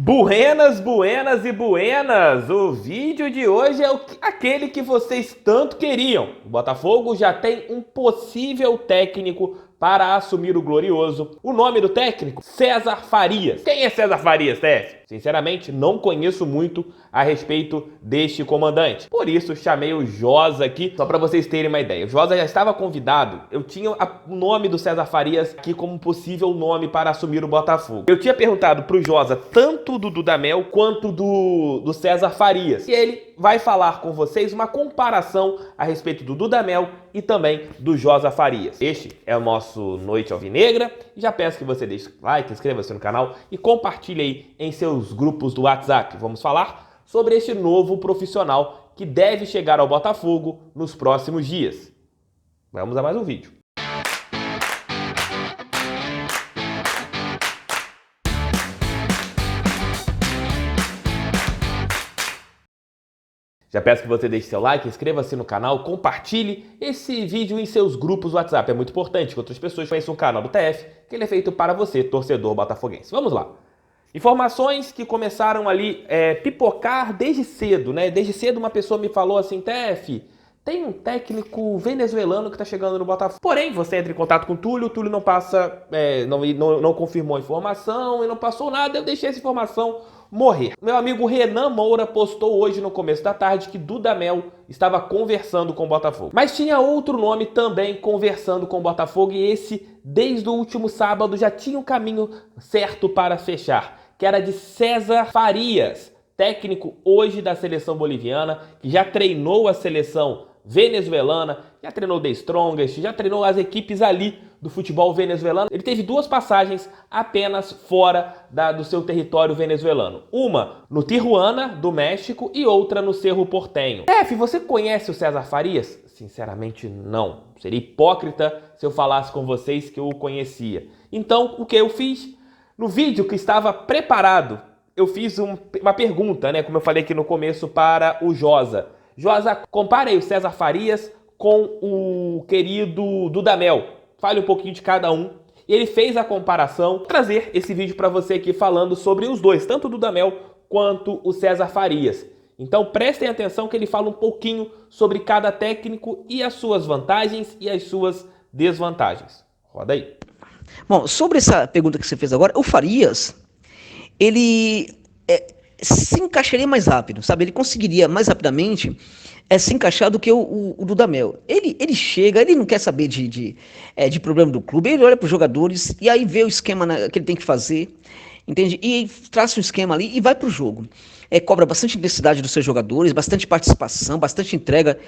Buenas, buenas e buenas! O vídeo de hoje é aquele que vocês tanto queriam. O Botafogo já tem um possível técnico para assumir o glorioso. O nome do técnico? César Farias. Quem é César Farias, TF? Sinceramente, não conheço muito a respeito deste comandante. Por isso, chamei o Josa aqui, só para vocês terem uma ideia. O Josa já estava convidado, eu tinha o nome do César Farias aqui como possível nome para assumir o Botafogo. Eu tinha perguntado pro Josa tanto do Dudamel quanto do César Farias. E ele vai falar com vocês uma comparação a respeito do Dudamel e também do Josa Farias. Este é o nosso Noite Alvinegra. Já peço que você deixe like, inscreva-se no canal e compartilhe aí em seus grupos do WhatsApp. Vamos falar sobre este novo profissional que deve chegar ao Botafogo nos próximos dias. Vamos a mais um vídeo. Já peço que você deixe seu like, inscreva-se no canal, compartilhe esse vídeo em seus grupos do WhatsApp. É muito importante que outras pessoas conheçam o canal do TF, que ele é feito para você, torcedor botafoguense. Vamos lá. Informações que começaram ali pipocar desde cedo, né? Desde cedo uma pessoa me falou assim, TF, tem um técnico venezuelano que está chegando no Botafogo. Porém, você entra em contato com o Túlio não passa, não confirmou a informação e não passou nada, eu deixei essa informação morrer. Meu amigo Renan Moura postou hoje no começo da tarde que Dudamel estava conversando com o Botafogo. Mas tinha outro nome também conversando com o Botafogo e esse, desde o último sábado, já tinha o caminho certo para fechar, que era de César Farias, técnico hoje da seleção boliviana, que já treinou a seleção venezuelana, já treinou The Strongest, já treinou as equipes ali do futebol venezuelano. Ele teve duas passagens apenas fora do seu território venezuelano. Uma no Tijuana, do México, e outra no Cerro Porteño. Você conhece o César Farias? Sinceramente, não. Seria hipócrita se eu falasse com vocês que eu o conhecia. Então, o que eu fiz? No vídeo que estava preparado, eu fiz uma pergunta, né? Como eu falei aqui no começo, para o Josa. Josa, compare aí o César Farias com o querido Dudamel. Fale um pouquinho de cada um. E ele fez a comparação. Vou trazer esse vídeo para você aqui falando sobre os dois, tanto o Dudamel quanto o César Farias. Então prestem atenção que ele fala um pouquinho sobre cada técnico e as suas vantagens e as suas desvantagens. Roda aí. Bom, sobre essa pergunta que você fez agora, o Farias, ele se encaixaria mais rápido, sabe? Ele conseguiria mais rapidamente se encaixar do que o Dudamel. Ele chega, ele não quer saber de problema do clube, ele olha para os jogadores e aí vê o esquema que ele tem que fazer, entende? E traça um esquema ali e vai para o jogo. Cobra bastante intensidade dos seus jogadores, bastante participação, bastante entrega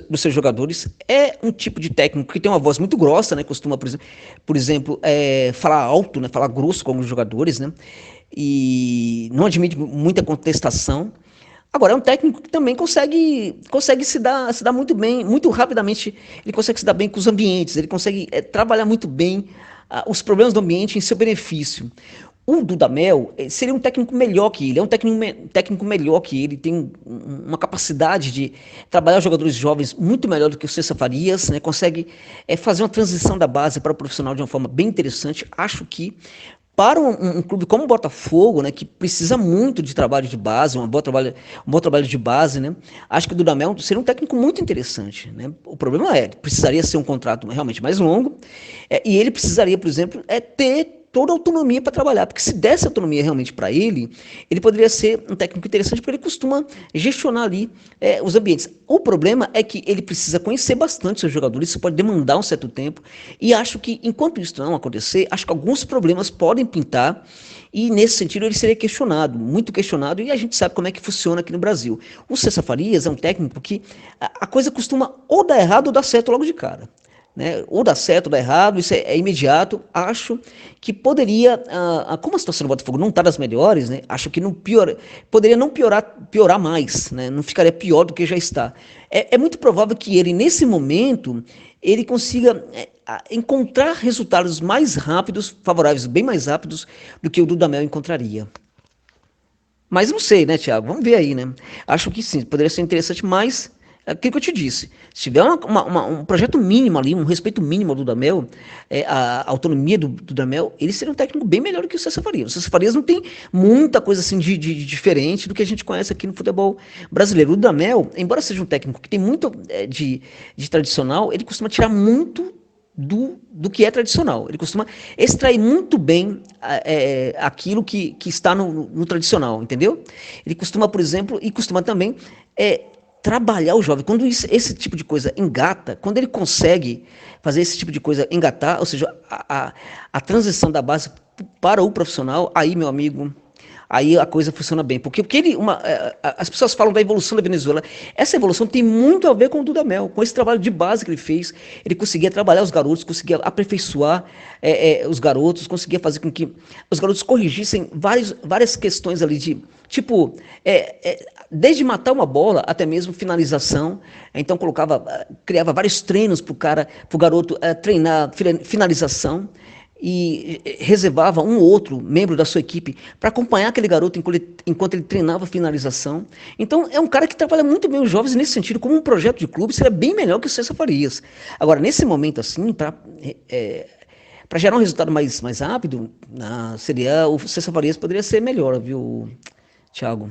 dos seus jogadores. É um tipo de técnico que tem uma voz muito grossa, né? Costuma, por exemplo, falar alto, né? Falar grosso com alguns jogadores, né? E não admite muita contestação. Agora, é um técnico que também consegue se dar muito bem, muito rapidamente. Ele consegue se dar bem com os ambientes, ele consegue trabalhar muito bem os problemas do ambiente em seu benefício. O Dudamel seria um técnico melhor que ele, é um técnico melhor que ele, tem uma capacidade de trabalhar jogadores jovens muito melhor do que o César Farias, né? Consegue fazer uma transição da base para o profissional de uma forma bem interessante. Acho que para um clube como o Botafogo, né, que precisa muito de trabalho de base, um bom trabalho de base, né, acho que o Dudamel seria um técnico muito interessante, né. O problema precisaria ser um contrato realmente mais longo, e ele precisaria, por exemplo, ter toda a autonomia para trabalhar, porque se desse autonomia realmente para ele poderia ser um técnico interessante, porque ele costuma gestionar ali os ambientes. O problema é que ele precisa conhecer bastante seus jogadores, isso pode demandar um certo tempo, e acho que enquanto isso não acontecer, acho que alguns problemas podem pintar, e nesse sentido ele seria questionado, muito questionado, e a gente sabe como é que funciona aqui no Brasil. O César Farias é um técnico que a coisa costuma ou dar errado ou dar certo logo de cara. Né? Ou dá certo ou dá errado, isso é imediato. Acho que poderia, como a situação do Botafogo não está das melhores, né? Acho que poderia não piorar mais, né? Não ficaria pior do que já está. É muito provável que ele, nesse momento, ele consiga encontrar resultados mais rápidos, favoráveis, bem mais rápidos do que o Dudamel encontraria. Mas não sei, né, Thiago? Vamos ver aí, né? Acho que sim, poderia ser interessante, mas É aquilo que eu te disse. Se tiver um projeto mínimo ali, um respeito mínimo ao Dudamel, a autonomia do Dudamel, ele seria um técnico bem melhor do que o César Farias. O César Farias não tem muita coisa assim de diferente do que a gente conhece aqui no futebol brasileiro. O Dudamel, embora seja um técnico que tem muito de tradicional, ele costuma tirar muito do que é tradicional. Ele costuma extrair muito bem aquilo que está no tradicional, entendeu? Ele costuma, por exemplo, e costuma também trabalhar o jovem. Quando esse tipo de coisa engata, quando ele consegue fazer esse tipo de coisa engatar, ou seja, a transição da base para o profissional, aí, meu amigo, aí a coisa funciona bem. Porque as pessoas falam da evolução da Venezuela. Essa evolução tem muito a ver com o Dudamel, com esse trabalho de base que ele fez. Ele conseguia trabalhar os garotos, conseguia aperfeiçoar os garotos, conseguia fazer com que os garotos corrigissem várias questões ali de, tipo, desde matar uma bola até mesmo finalização. Então criava vários treinos para o garoto treinar finalização, e reservava um ou outro membro da sua equipe para acompanhar aquele garoto enquanto ele treinava a finalização. Então, é um cara que trabalha muito bem os jovens nesse sentido, como um projeto de clube, seria bem melhor que o César Farias. Agora, nesse momento, assim, para gerar um resultado mais rápido, seria o César Farias poderia ser melhor, viu, Thiago?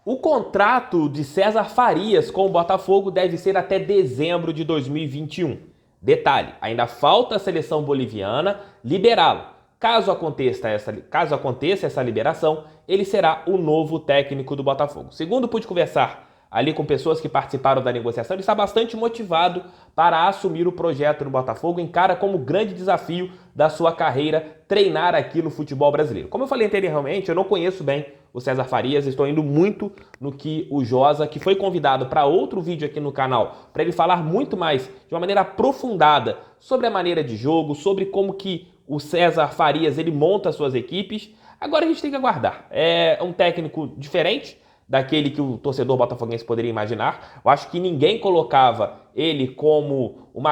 O contrato de César Farias com o Botafogo deve ser até dezembro de 2021. Detalhe, ainda falta a seleção boliviana liberá-lo. Caso aconteça essa liberação, ele será o novo técnico do Botafogo. Segundo pude conversar ali com pessoas que participaram da negociação, ele está bastante motivado para assumir o projeto no Botafogo, encara como grande desafio da sua carreira treinar aqui no futebol brasileiro. Como eu falei anteriormente, eu não conheço bem o César Farias, estou indo muito no que o Josa, que foi convidado para outro vídeo aqui no canal, para ele falar muito mais, de uma maneira aprofundada, sobre a maneira de jogo, sobre como que o César Farias ele monta suas equipes. Agora a gente tem que aguardar. É um técnico diferente daquele que o torcedor botafoguense poderia imaginar. Eu acho que ninguém colocava ele como um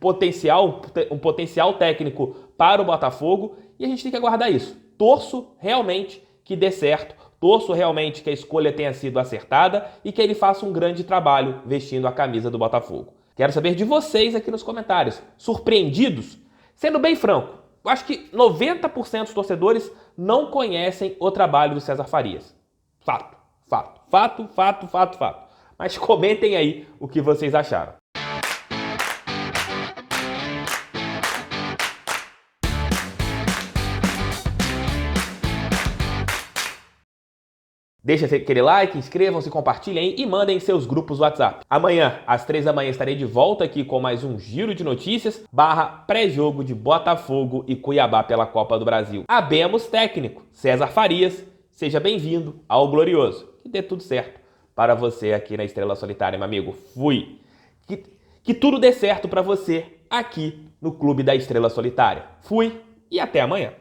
potencial técnico para o Botafogo, e a gente tem que aguardar isso. Torço realmente que dê certo, torço realmente que a escolha tenha sido acertada e que ele faça um grande trabalho vestindo a camisa do Botafogo. Quero saber de vocês aqui nos comentários. Surpreendidos? Sendo bem franco, eu acho que 90% dos torcedores não conhecem o trabalho do César Farias. Fato. Mas comentem aí o que vocês acharam. Deixa aquele like, inscrevam-se, compartilhem e mandem seus grupos WhatsApp. Amanhã, às 3 da manhã, estarei de volta aqui com mais um giro de notícias / pré-jogo de Botafogo e Cuiabá pela Copa do Brasil. Habemos técnico, César Farias. Seja bem-vindo ao Glorioso. Que dê tudo certo para você aqui na Estrela Solitária, meu amigo. Fui. Que tudo dê certo para você aqui no Clube da Estrela Solitária. Fui e até amanhã.